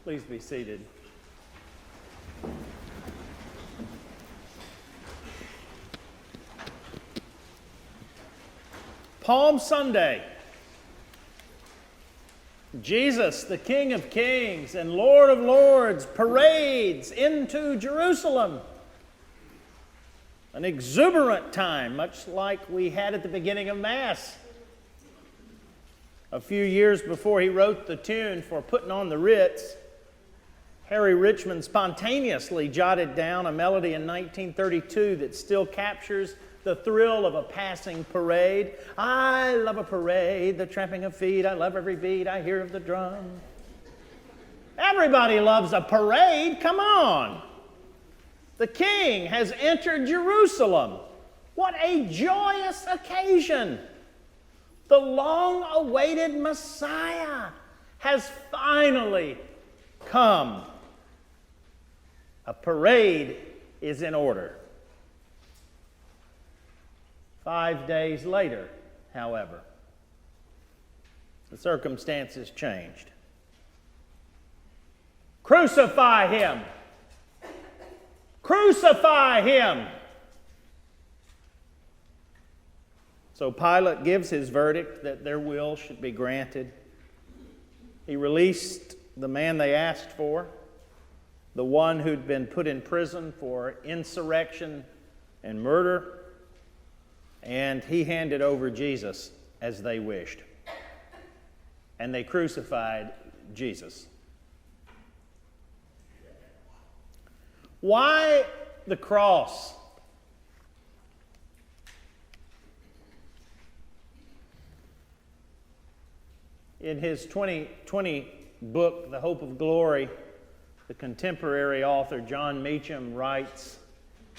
Please be seated. Palm Sunday. Jesus, the King of Kings and Lord of Lords, parades into Jerusalem. An exuberant time, much like we had at the beginning of Mass. A few years before he wrote the tune for Putting on the Ritz, Harry Richmond spontaneously jotted down a melody in 1932 that still captures the thrill of a passing parade. I love a parade, the tramping of feet. I love every beat I hear of the drum. Everybody loves a parade. Come on. The King has entered Jerusalem. What a joyous occasion. The long-awaited Messiah has finally come. A parade is in order. 5 days later, however, the circumstances changed. Crucify him! Crucify him! So Pilate gives his verdict that their will should be granted. He released the man they asked for, the one who'd been put in prison for insurrection and murder, and he handed over Jesus as they wished. And they crucified Jesus. Why the cross? In his 2020 book, The Hope of Glory, the contemporary author John Meacham writes,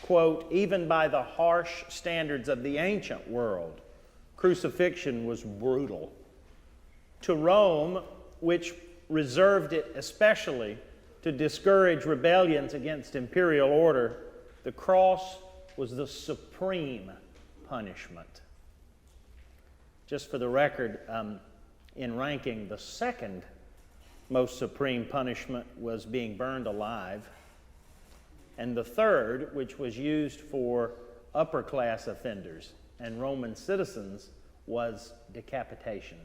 quote, even by the harsh standards of the ancient world, crucifixion was brutal. To Rome, which reserved it especially to discourage rebellions against imperial order, the cross was the supreme punishment. Just for the record, in ranking, the second most supreme punishment was being burned alive. And the third, which was used for upper-class offenders and Roman citizens, was decapitation.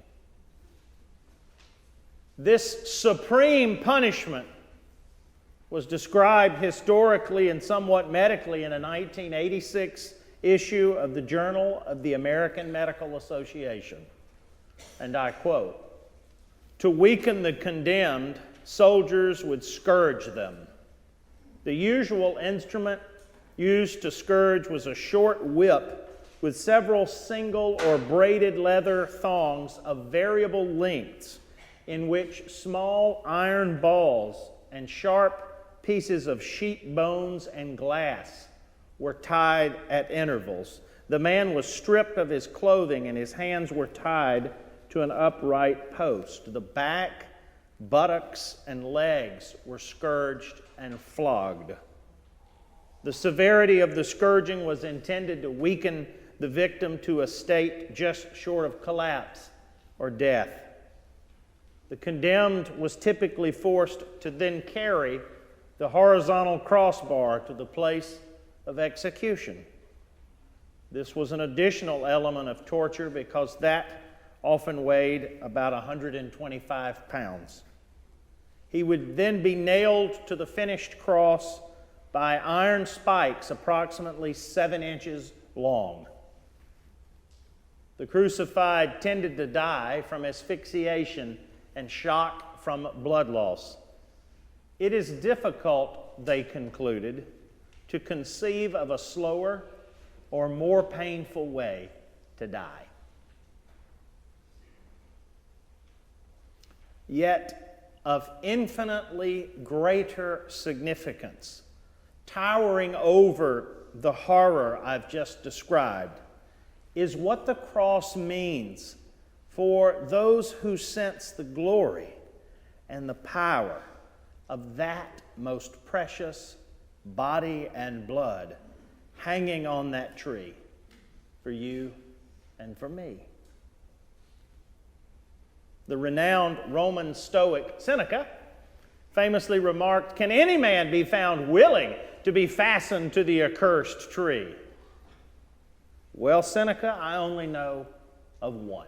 This supreme punishment was described historically and somewhat medically in a 1986 issue of the Journal of the American Medical Association. And I quote, "To weaken the condemned, soldiers would scourge them. The usual instrument used to scourge was a short whip with several single or braided leather thongs of variable lengths in which small iron balls and sharp pieces of sheep bones and glass were tied at intervals. The man was stripped of his clothing and his hands were tied to an upright post. The back, buttocks, and legs were scourged and flogged. The severity of the scourging was intended to weaken the victim to a state just short of collapse or death. The condemned was typically forced to then carry the horizontal crossbar to the place of execution. This was an additional element of torture because that often weighed about 125 pounds. He would then be nailed to the finished cross by iron spikes approximately 7 inches long. The crucified tended to die from asphyxiation and shock from blood loss. It is difficult, they concluded, to conceive of a slower or more painful way to die. Yet of infinitely greater significance, towering over the horror I've just described, is what the cross means for those who sense the glory and the power of that most precious body and blood hanging on that tree for you and for me. The renowned Roman Stoic Seneca famously remarked, "Can any man be found willing to be fastened to the accursed tree?" Well, Seneca, I only know of one.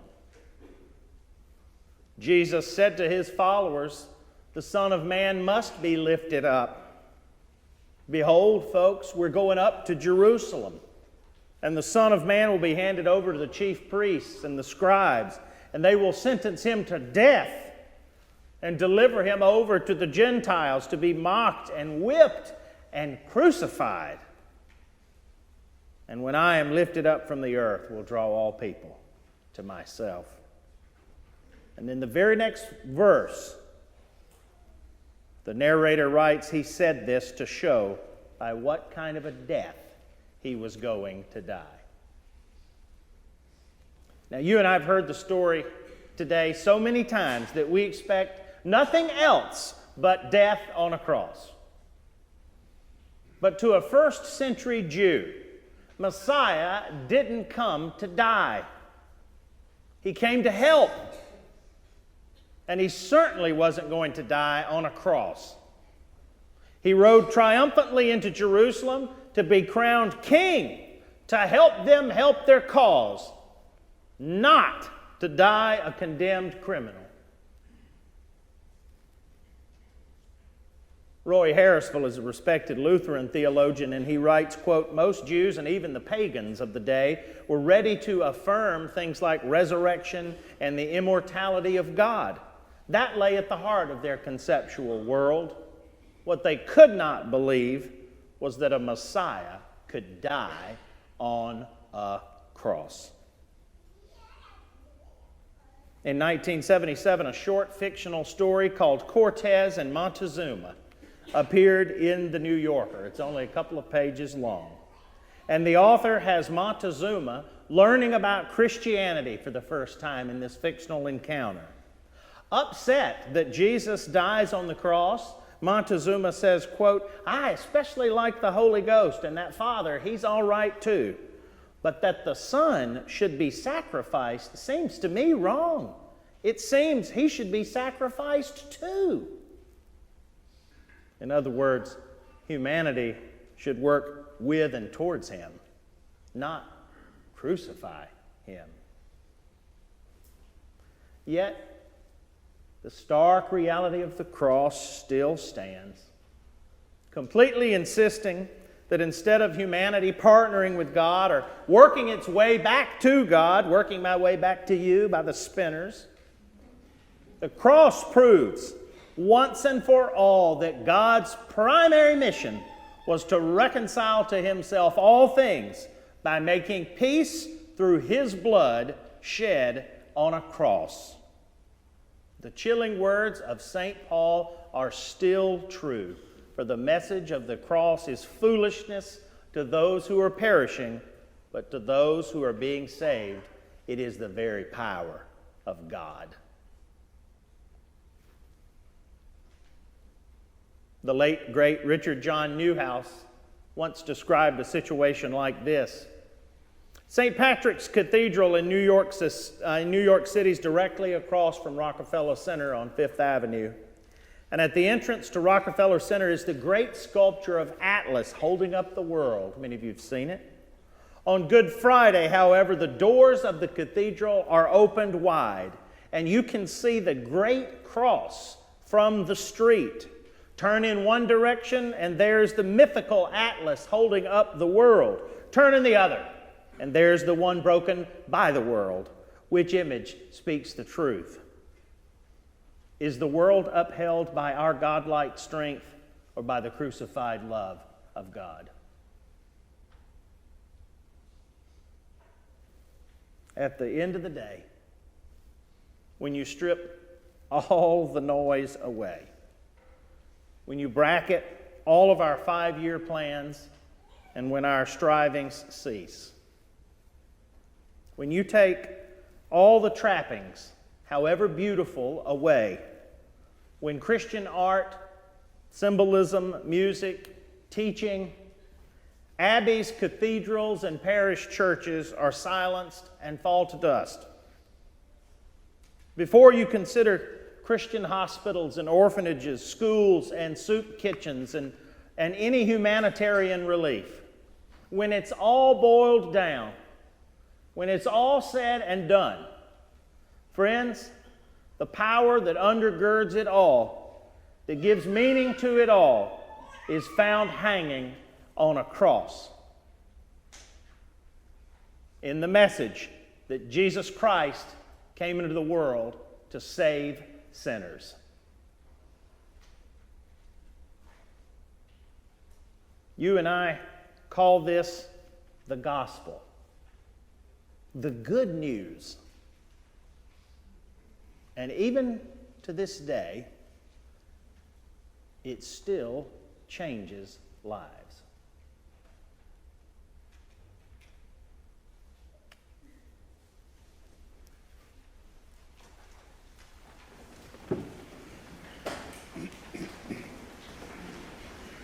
Jesus said to his followers, "The Son of Man must be lifted up." Behold, folks, we're going up to Jerusalem, and the Son of Man will be handed over to the chief priests and the scribes, and they will sentence him to death and deliver him over to the Gentiles to be mocked and whipped and crucified. And when I am lifted up from the earth, will draw all people to myself. And in the very next verse, the narrator writes, he said this to show by what kind of a death he was going to die. Now, you and I have heard the story today so many times that we expect nothing else but death on a cross. But to a first century Jew, Messiah didn't come to die. He came to help. And he certainly wasn't going to die on a cross. He rode triumphantly into Jerusalem to be crowned king, to help them help their cause, not to die a condemned criminal. Roy Harrisville is a respected Lutheran theologian, and he writes, quote, "Most Jews and even the pagans of the day were ready to affirm things like resurrection and the immortality of God. That lay at the heart of their conceptual world. What they could not believe was that a Messiah could die on a cross." In 1977, a short fictional story called Cortez and Montezuma appeared in the New Yorker. It's only a couple of pages long. And the author has Montezuma learning about Christianity for the first time in this fictional encounter. Upset that Jesus dies on the cross, Montezuma says, quote, "I especially like the Holy Ghost, and that Father, he's all right too. But that the Son should be sacrificed seems to me wrong. It seems he should be sacrificed too." In other words, humanity should work with and towards him, not crucify him. Yet, the stark reality of the cross still stands, completely insisting that instead of humanity partnering with God or working its way back to God, working my way back to you by the spinners, the cross proves once and for all that God's primary mission was to reconcile to himself all things by making peace through his blood shed on a cross. The chilling words of St. Paul are still true, for the message of the cross is foolishness to those who are perishing, but to those who are being saved, it is the very power of God. The late, great Richard John Newhouse once described a situation like this. St. Patrick's Cathedral in New York City's directly across from Rockefeller Center on Fifth Avenue. And at the entrance to Rockefeller Center is the great sculpture of Atlas holding up the world. Many of you have seen it. On Good Friday, however, the doors of the cathedral are opened wide, and you can see the great cross from the street. Turn in one direction, and there's the mythical Atlas holding up the world. Turn in the other, and there's the one broken by the world. Which image speaks the truth? Is the world upheld by our godlike strength or by the crucified love of God? At the end of the day, when you strip all the noise away, when you bracket all of our 5-year plans, and when our strivings cease, when you take all the trappings, however beautiful, away, when Christian art, symbolism, music, teaching, abbeys, cathedrals, and parish churches are silenced and fall to dust, before you consider Christian hospitals and orphanages, schools and soup kitchens, and any humanitarian relief. When it's all boiled down, when it's all said and done, friends, the power that undergirds it all, that gives meaning to it all, is found hanging on a cross. In the message that Jesus Christ came into the world to save sinners. You and I call this the gospel, the good news. And even to this day, it still changes lives.